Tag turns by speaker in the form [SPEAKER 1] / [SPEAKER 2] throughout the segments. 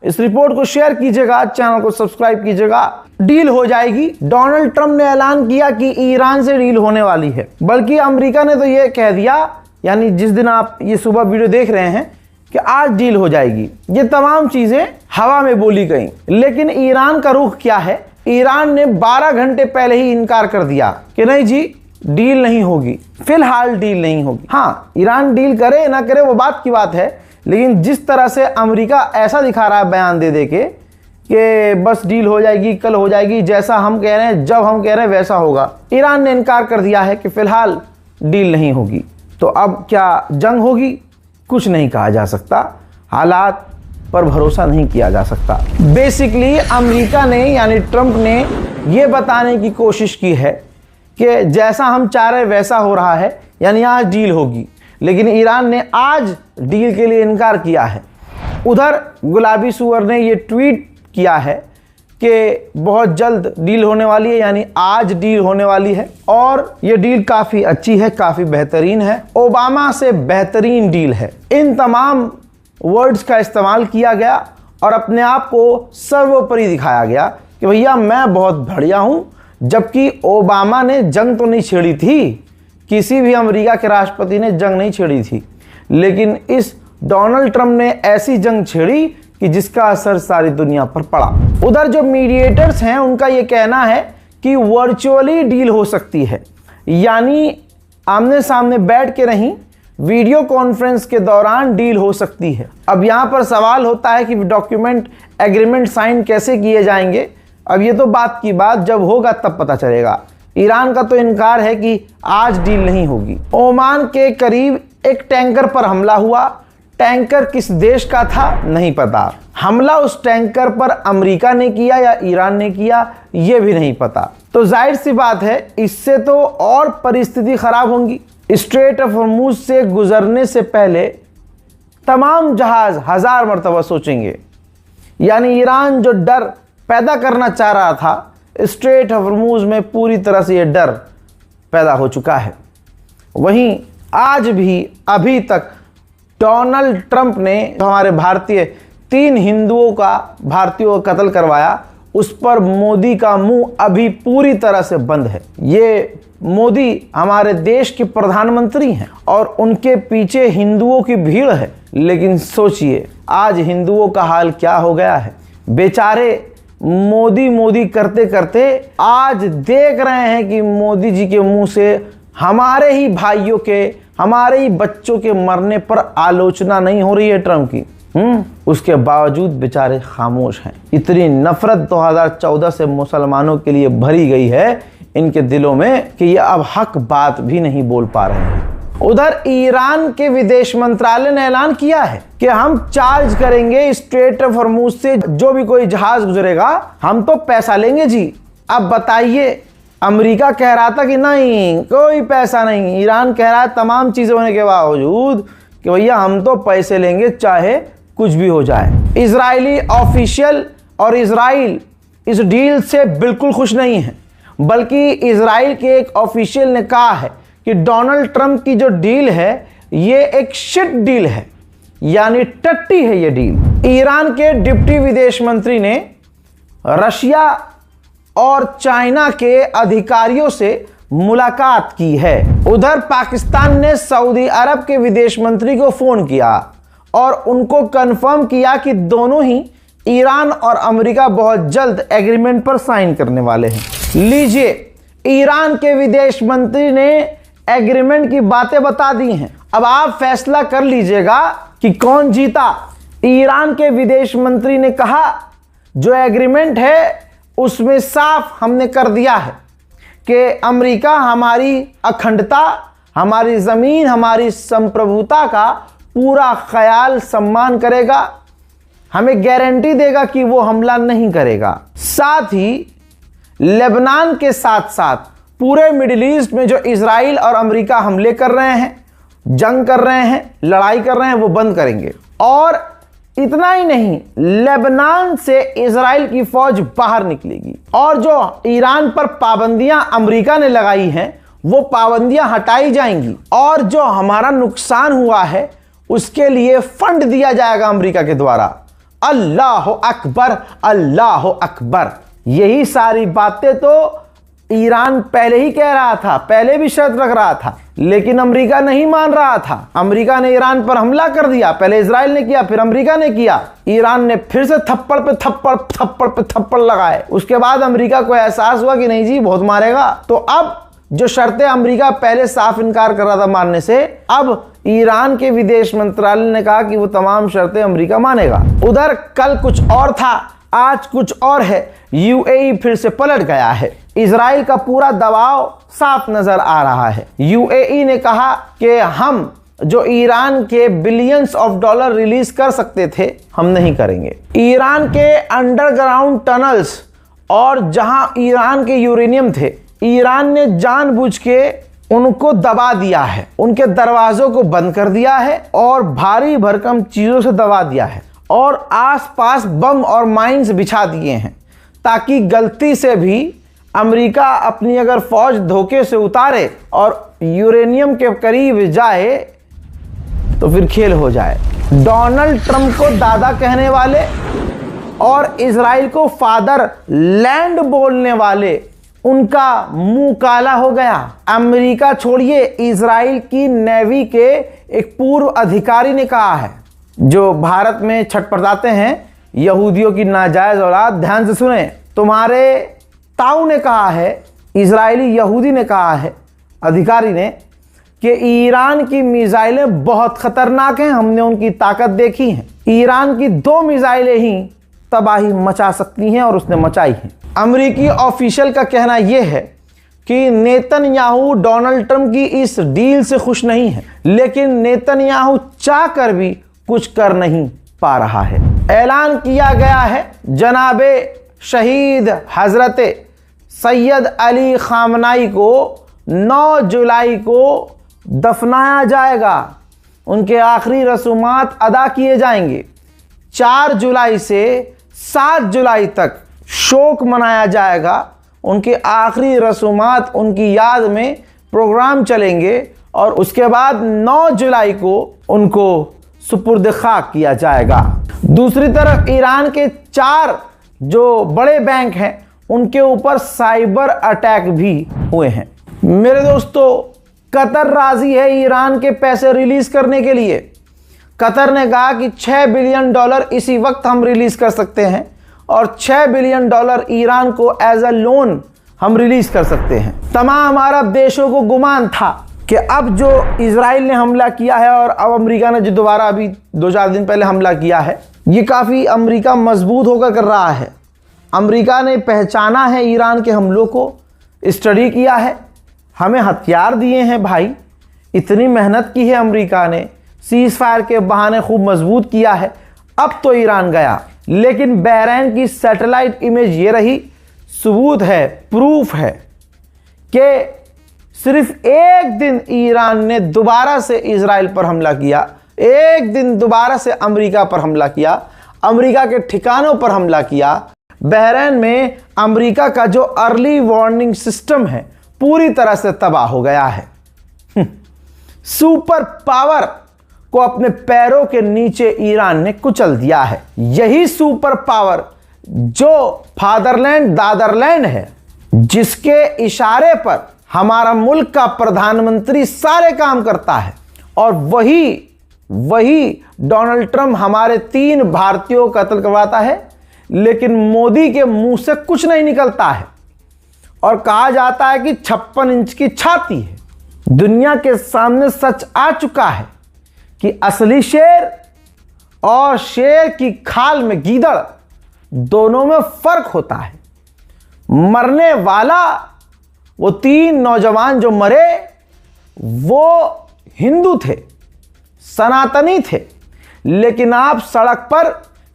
[SPEAKER 1] इस रिपोर्ट को शेयर कीजिएगा, चैनल को सब्सक्राइब कीजिएगा। डील हो जाएगी। डोनाल्ड ट्रंप ने ऐलान किया कि ईरान से डील होने वाली है, बल्कि अमेरिका ने तो यह कह दिया, यानी जिस दिन आप ये सुबह वीडियो देख रहे हैं कि आज डील हो जाएगी। ये तमाम चीजें हवा में बोली गई, लेकिन ईरान का रुख क्या है? ईरान ने 12 घंटे पहले ही इनकार कर दिया कि नहीं जी, डील नहीं होगी, फिलहाल डील नहीं होगी। हाँ, ईरान डील करे ना करे वो बात की बात है, लेकिन जिस तरह से अमेरिका ऐसा दिखा रहा है बयान दे दे के कि बस डील हो जाएगी, कल हो जाएगी, जैसा हम कह रहे हैं, जब हम कह रहे हैं वैसा होगा। ईरान ने इनकार कर दिया है कि फिलहाल डील नहीं होगी। तो अब क्या जंग होगी? कुछ नहीं कहा जा सकता, हालात पर भरोसा नहीं किया जा सकता। बेसिकली अमेरिका ने यानी ट्रंप ने यह बताने की कोशिश की है कि जैसा हम चाह रहे वैसा हो रहा है, यानी आज डील होगी, लेकिन ईरान ने आज डील के लिए इनकार किया है। उधर गुलाबी सुअर ने ये ट्वीट किया है कि बहुत जल्द डील होने वाली है, यानी आज डील होने वाली है, और ये डील काफ़ी अच्छी है, काफ़ी बेहतरीन है, ओबामा से बेहतरीन डील है। इन तमाम वर्ड्स का इस्तेमाल किया गया और अपने आप को सर्वोपरि दिखाया गया कि भैया मैं बहुत बढ़िया हूँ, जबकि ओबामा ने जंग तो नहीं छेड़ी थी, किसी भी अमेरिका के राष्ट्रपति ने जंग नहीं छेड़ी थी, लेकिन इस डोनाल्ड ट्रंप ने ऐसी जंग छेड़ी कि जिसका असर सारी दुनिया पर पड़ा। उधर जो मीडिएटर्स हैं उनका ये कहना है कि वर्चुअली डील हो सकती है, यानी आमने सामने बैठ के नहीं, वीडियो कॉन्फ्रेंस के दौरान डील हो सकती है। अब यहाँ पर सवाल होता है कि डॉक्यूमेंट एग्रीमेंट साइन कैसे किए जाएंगे। अब ये तो बात की बात, जब होगा तब पता चलेगा। ईरान का तो इनकार है कि आज डील नहीं होगी। ओमान के करीब एक टैंकर पर हमला हुआ। टैंकर किस देश का था नहीं पता। हमला उस टैंकर पर अमेरिका ने किया या ईरान ने किया ये भी नहीं पता। तो जाहिर सी बात है, इससे तो और परिस्थिति खराब होंगी। स्ट्रेट ऑफ हॉर्मुज से गुजरने से पहले तमाम जहाज 1000 मरतबा सोचेंगे, यानी ईरान जो डर पैदा करना चाह रहा था, स्ट्रेट ऑफ हॉर्मुज में पूरी तरह से ये डर पैदा हो चुका है। वहीं आज भी अभी तक डोनाल्ड ट्रंप ने हमारे भारतीय 3 हिंदुओं भारतीयों का कत्ल करवाया, उस पर मोदी का मुंह अभी पूरी तरह से बंद है। ये मोदी हमारे देश के प्रधानमंत्री हैं और उनके पीछे हिंदुओं की भीड़ है, लेकिन सोचिए आज हिंदुओं का हाल क्या हो गया है। बेचारे मोदी मोदी करते करते आज देख रहे हैं कि मोदी जी के मुंह से हमारे ही भाइयों के, हमारे ही बच्चों के मरने पर आलोचना नहीं हो रही है ट्रंप की। उसके बावजूद बेचारे खामोश हैं। इतनी नफरत 2014 से मुसलमानों के लिए भरी गई है इनके दिलों में कि ये अब हक बात भी नहीं बोल पा रहे हैं। उधर ईरान के विदेश मंत्रालय ने ऐलान किया है कि हम चार्ज करेंगे स्ट्रेट ऑफ हॉर्मुज से, जो भी कोई जहाज गुजरेगा हम तो पैसा लेंगे जी। अब बताइए, अमेरिका कह रहा था कि नहीं कोई पैसा नहीं, ईरान कह रहा है तमाम चीजें होने के बावजूद कि भैया हम तो पैसे लेंगे चाहे कुछ भी हो जाए। इजरायली ऑफिशियल और इजराइल इस डील से बिल्कुल खुश नहीं है, बल्कि इजराइल के एक ऑफिशियल ने कहा है कि डोनाल्ड ट्रंप की जो डील है ये एक शिट डील है, यानी टट्टी है ये डील। ईरान के डिप्टी विदेश मंत्री ने रशिया और चाइना के अधिकारियों से मुलाकात की है। उधर पाकिस्तान ने सऊदी अरब के विदेश मंत्री को फोन किया और उनको कंफर्म किया कि दोनों ही ईरान और अमेरिका बहुत जल्द एग्रीमेंट पर साइन करने वाले हैं। लीजिए, ईरान के विदेश मंत्री ने एग्रीमेंट की बातें बता दी हैं। अब आप फैसला कर लीजिएगा कि कौन जीता। ईरान के विदेश मंत्री ने कहा जो एग्रीमेंट है उसमें साफ हमने कर दिया है कि अमेरिका हमारी अखंडता, हमारी जमीन, हमारी संप्रभुता का पूरा ख्याल सम्मान करेगा, हमें गारंटी देगा कि वो हमला नहीं करेगा। साथ ही लेबनान के साथ साथ पूरे मिडिल ईस्ट में जो इजराइल और अमेरिका हमले कर रहे हैं, जंग कर रहे हैं, लड़ाई कर रहे हैं, वो बंद करेंगे। और इतना ही नहीं, लेबनान से इजराइल की फौज बाहर निकलेगी और जो ईरान पर पाबंदियां अमेरिका ने लगाई हैं वो पाबंदियां हटाई जाएंगी और जो हमारा नुकसान हुआ है उसके लिए फंड दिया जाएगा अमेरिका के द्वारा। अल्लाह अकबर, अल्लाह अकबर। यही सारी बातें तो ईरान पहले ही कह रहा था, पहले भी शर्त रख रहा था, लेकिन अमेरिका नहीं मान रहा था। अमेरिका ने ईरान पर हमला कर दिया, पहले इजराइल ने किया, फिर अमेरिका ने किया। ईरान ने फिर से थप्पड़ पे थप्पड़, थप्पड़ पे थप्पड़ लगाए। उसके बाद अमेरिका को एहसास हुआ कि नहीं जी, बहुत मारेगा। तो अब जो शर्तें अमेरिका पहले साफ इनकार कर रहा था मानने से, अब ईरान के विदेश मंत्रालय ने कहा कि वो तमाम शर्तें अमेरिका मानेगा। उधर कल कुछ और था, आज कुछ और है। यूएई फिर से पलट गया है। इजराइल का पूरा दबाव साफ नजर आ रहा है। यूएई ने कहा कि हम जो ईरान के बिलियंस ऑफ डॉलर रिलीज कर सकते थे, हम नहीं करेंगे। ईरान के अंडरग्राउंड टनल्स और जहां ईरान के यूरेनियम थे, ईरान ने जानबूझ के उनको दबा दिया है, उनके दरवाजों को बंद कर दिया है और भारी भरकम चीजों से दबा दिया है और आसपास बम और माइंस बिछा दिए हैं, ताकि गलती से भी अमेरिका अपनी अगर फौज धोखे से उतारे और यूरेनियम के करीब जाए तो फिर खेल हो जाए। डोनाल्ड ट्रंप को दादा कहने वाले और इजराइल को फादर लैंड बोलने वाले, उनका मुंह काला हो गया। अमेरिका छोड़िए, इजराइल की नेवी के एक पूर्व अधिकारी ने कहा है, जो भारत में छटपटाते हैं यहूदियों की नाजायज औलाद, ध्यान से सुने। तुम्हारे ताऊ ने कहा है, इजरायली यहूदी ने कहा है, अधिकारी ने, कि ईरान की मिसाइलें बहुत खतरनाक हैं, हमने उनकी ताकत देखी है। ईरान की 2 मिसाइलें ही तबाही मचा सकती हैं और उसने मचाई है। अमेरिकी ऑफिशियल का कहना यह है कि नेतन्याहू डोनाल्ड ट्रंप की इस डील से खुश नहीं है, लेकिन नेतन्याहू चाहकर भी कुछ कर नहीं पा रहा है। ऐलान किया गया है जनाबे शहीद हजरत सैयद अली खामनाई को 9 जुलाई को दफनाया जाएगा। उनके आखिरी रसूमात अदा किए जाएंगे। 4 जुलाई से 7 जुलाई तक शोक मनाया जाएगा। उनके आखिरी रसूमात, उनकी याद में प्रोग्राम चलेंगे और उसके बाद 9 जुलाई को उनको सुपुर्द खाक किया जाएगा। दूसरी तरफ ईरान के 4 जो बड़े बैंक हैं, उनके ऊपर साइबर अटैक भी हुए हैं। मेरे दोस्तों, कतर राजी है ईरान के पैसे रिलीज करने के लिए। कतर ने कहा कि $6 बिलियन इसी वक्त हम रिलीज कर सकते हैं और $6 बिलियन ईरान को एज अ लोन हम रिलीज कर सकते हैं। तमाम अरब देशों को गुमान था कि अब जो इजराइल ने हमला किया है और अब अमेरिका ने जो दोबारा अभी 2-4 दिन पहले हमला किया है, ये काफ़ी अमेरिका मजबूत होकर कर रहा है। अमेरिका ने पहचाना है ईरान के हमलों को, स्टडी किया है, हमें हथियार दिए हैं भाई। इतनी मेहनत की है अमेरिका ने, सीज फायर के बहाने खूब मजबूत किया है। अब तो ईरान गया, लेकिन बहरैन की सैटेलाइट इमेज ये रही, सबूत है, प्रूफ है कि सिर्फ एक दिन ईरान ने दोबारा से इजराइल पर हमला किया, एक दिन दोबारा से अमेरिका पर हमला किया, अमेरिका के ठिकानों पर हमला किया। बहरैन में अमेरिका का जो अर्ली वार्निंग सिस्टम है पूरी तरह से तबाह हो गया है। सुपर पावर को अपने पैरों के नीचे ईरान ने कुचल दिया है। यही सुपर पावर जो फादरलैंड दादरलैंड है, जिसके इशारे पर हमारा मुल्क का प्रधानमंत्री सारे काम करता है, और वही डोनाल्ड ट्रंप हमारे 3 भारतीयों को कत्ल करवाता है, लेकिन मोदी के मुंह से कुछ नहीं निकलता है और कहा जाता है कि 56 इंच की छाती है। दुनिया के सामने सच आ चुका है कि असली शेर और शेर की खाल में गीदड़, दोनों में फर्क होता है। मरने वाला वो 3 नौजवान जो मरे, वो हिंदू थे, सनातनी थे, लेकिन आप सड़क पर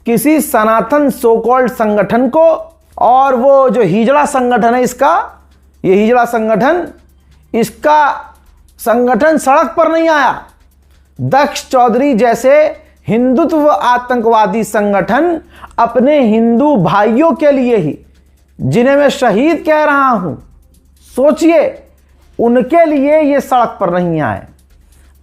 [SPEAKER 1] किसी सनातन सो कॉल्ड संगठन को, और वो जो हिजड़ा संगठन है ये हिजड़ा संगठन, इसका संगठन सड़क पर नहीं आया। दक्ष चौधरी जैसे हिंदुत्व आतंकवादी संगठन अपने हिंदू भाइयों के लिए ही, जिन्हें मैं शहीद कह रहा हूं, सोचिए, उनके लिए ये सड़क पर नहीं आए।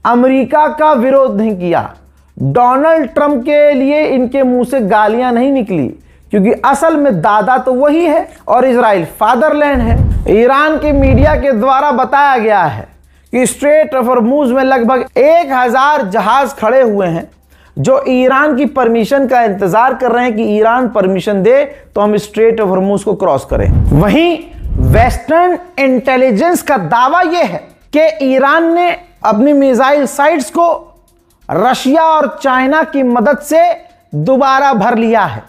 [SPEAKER 1] अमेरिका का विरोध नहीं किया, डोनाल्ड ट्रंप के लिए इनके मुंह से गालियां नहीं निकली, क्योंकि असल में दादा तो वही है और इजराइल फादरलैंड है। ईरान के मीडिया के द्वारा बताया गया है कि स्ट्रेट ऑफ हॉर्मुज में लगभग 1000 जहाज खड़े हुए हैं जो ईरान की परमिशन का इंतजार कर रहे हैं कि ईरान परमिशन दे तो हम स्ट्रेट ऑफ हॉर्मुज को क्रॉस करें। वहीं वेस्टर्न इंटेलिजेंस का दावा यह है कि ईरान ने अपनी मिसाइल साइट्स को रशिया और चाइना की मदद से दोबारा भर लिया है,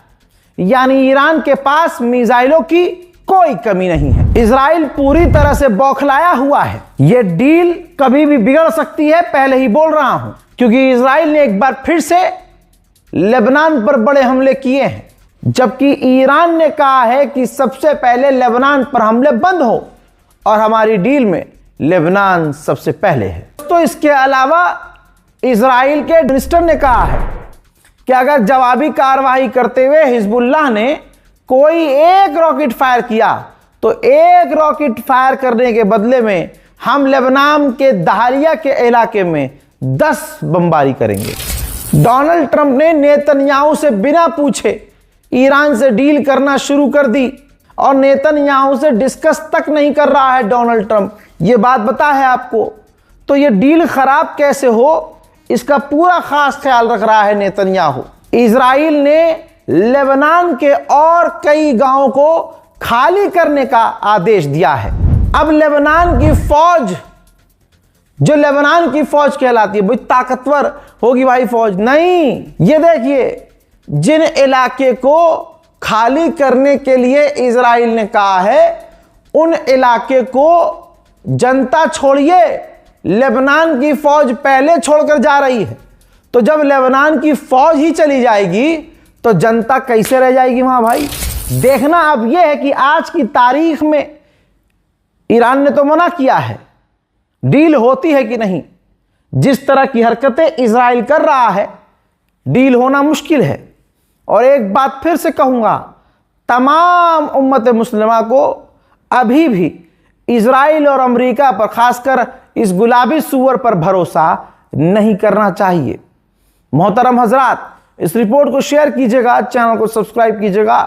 [SPEAKER 1] यानी ईरान के पास मिसाइलों की कोई कमी नहीं है। इजराइल पूरी तरह से बौखलाया हुआ है। यह डील कभी भी बिगड़ सकती है, पहले ही बोल रहा हूं, क्योंकि इजराइल ने एक बार फिर से लेबनान पर बड़े हमले किए हैं, जबकि ईरान ने कहा है कि सबसे पहले लेबनान पर हमले बंद हो और हमारी डील में लेबनान सबसे पहले है। तो इसके अलावा इजराइल के मिनिस्टर ने कहा है कि अगर जवाबी कार्रवाई करते हुए हिजबुल्लाह ने कोई एक रॉकेट फायर किया तो एक रॉकेट फायर करने के बदले में हम लेबनान के दहालिया के इलाके में 10 बमबारी करेंगे। डोनाल्ड ट्रंप ने नेतन्याहू से बिना पूछे ईरान से डील करना शुरू कर दी और नेतन्याहू से डिस्कस तक नहीं कर रहा है डोनाल्ड ट्रंप। यह बात पता है आपको? तो यह डील खराब कैसे हो इसका पूरा खास ख्याल रख रहा है नेतन्याहू। इजराइल ने लेबनान के और कई गांवों को खाली करने का आदेश दिया है। अब लेबनान की फौज, जो लेबनान की फौज कहलाती है, भाई ताकतवर होगी भाई फौज, नहीं। ये देखिए, जिन इलाके को खाली करने के लिए इजराइल ने कहा है, उन इलाके को जनता छोड़िए, लेबनान की फौज पहले छोड़कर जा रही है। तो जब लेबनान की फौज ही चली जाएगी तो जनता कैसे रह जाएगी वहां भाई? देखना अब यह है कि आज की तारीख में ईरान ने तो मना किया है, डील होती है कि नहीं। जिस तरह की हरकतें इजराइल कर रहा है, डील होना मुश्किल है। और एक बात फिर से कहूंगा, तमाम उम्मत मुस्लिमा को अभी भी इजराइल और अमेरिका पर, खासकर इस गुलाबी सूअर पर भरोसा नहीं करना चाहिए। मोहतरम हजरात, इस रिपोर्ट को शेयर कीजिएगा, चैनल को सब्सक्राइब कीजिएगा।